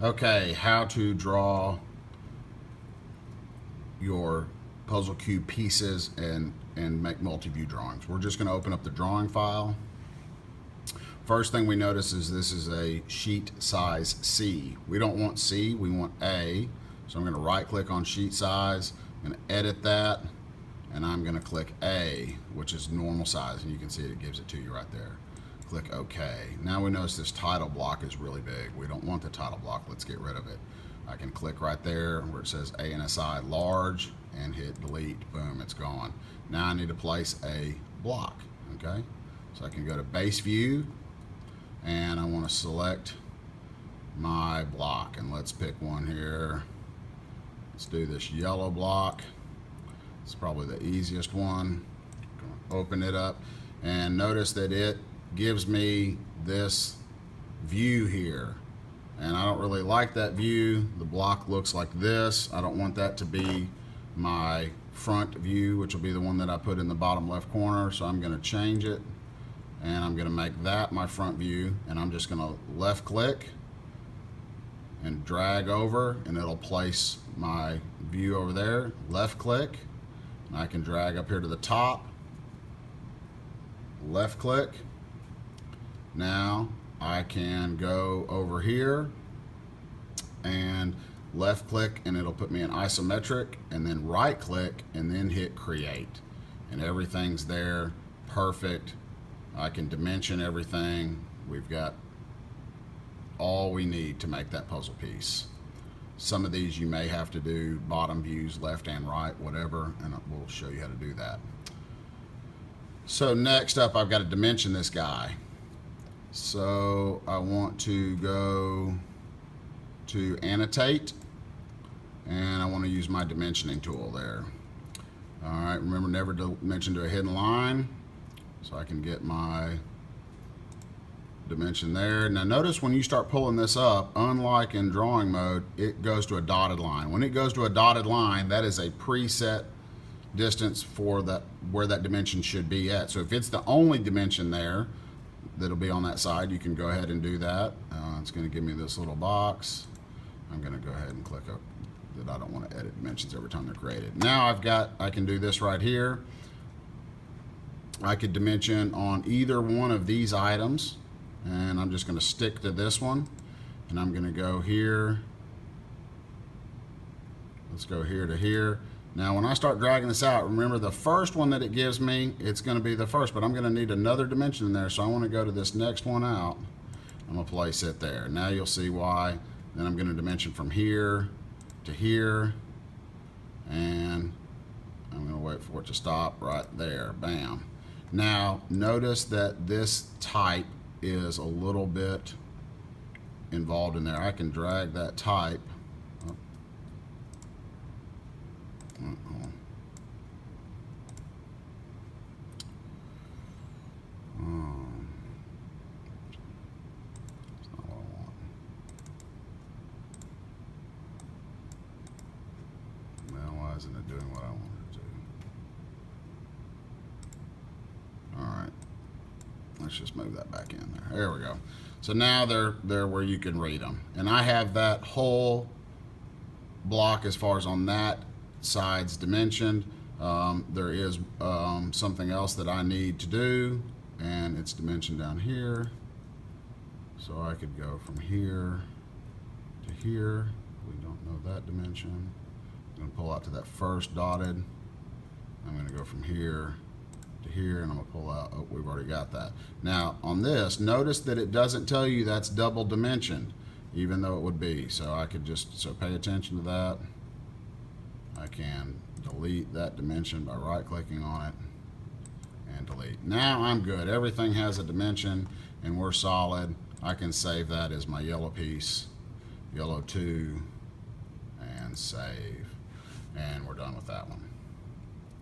Okay, how to draw your puzzle cube pieces and make multi-view drawings. We're just going to open up the drawing file. First thing we notice is this is a sheet size C. We don't want C, we want A. So I'm going to right click on sheet size, I'm going to edit that, and I'm going to click A, which is normal size, and you can see it gives it to you right there. Click OK. Now we notice this title block is really big. We don't want the title block. Let's get rid of it. I can click right there where it says ANSI large and hit delete. Boom, it's gone. Now I need to place a block. Okay, so I can go to base view and I want to select my block, and let's pick one here. Let's do this yellow block. It's probably the easiest one. Open it up and notice that it gives me this view here, and I don't really like that view. The block looks like this. I don't want that to be my front view, which will be the one that I put in the bottom left corner. So I'm going to change it, and I'm going to make that my front view, and I'm just going to left click and drag over, and it'll place my view over there. Left click, and I can drag up here to the top, left click. Now I can go over here and left click, and it'll put me in isometric, and then right click and then hit create, and everything's there perfect. I can dimension everything. We've got all we need to make that puzzle piece. Some of these you may have to do bottom views, left and right, whatever, and we'll show you how to do that. So next up, I've got to dimension this guy. So I want to go to annotate, and I want to use my dimensioning tool there. All right, remember never dimension to a hidden line, so I can get my dimension there. Now notice when you start pulling this up, unlike in drawing mode, it goes to a dotted line. When it goes to a dotted line, that is a preset distance for that where that dimension should be at. So if it's the only dimension there that'll be on that side, you can go ahead and do that. It's going to give me this little box. I'm going to go ahead and click up that I don't want to edit dimensions every time they're created. Now I can do this right here. I could dimension on either one of these items, and I'm just going to stick to this one, and I'm going to go here. Let's go here to here. Now when I start dragging this out, remember the first one that it gives me, it's going to be the first, but I'm going to need another dimension in there, so I want to go to this next one out. I'm going to place it there. Now you'll see why. Then I'm going to dimension from here to here, and I'm going to wait for it to stop right there. Bam. Now notice that this type is a little bit involved in there. I can drag that type. That's not what I want. Well, why isn't it doing what I want it to? All right. Let's just move that back in there. There we go. So now they're where you can read them. And I have that whole block as far as on that side's dimensioned. There is something else that I need to do, and it's dimensioned down here. So I could go from here to here. We don't know that dimension. I'm going to pull out to that first dotted. I'm going to go from here to here, and I'm going to pull out. Oh, we've already got that. Now on this, notice that it doesn't tell you that's double dimensioned, even though it would be. So I could so pay attention to that. I can delete that dimension by right clicking on it and delete. Now I'm good. Everything has a dimension and we're solid. I can save that as my yellow piece, yellow 2, and save. And we're done with that one.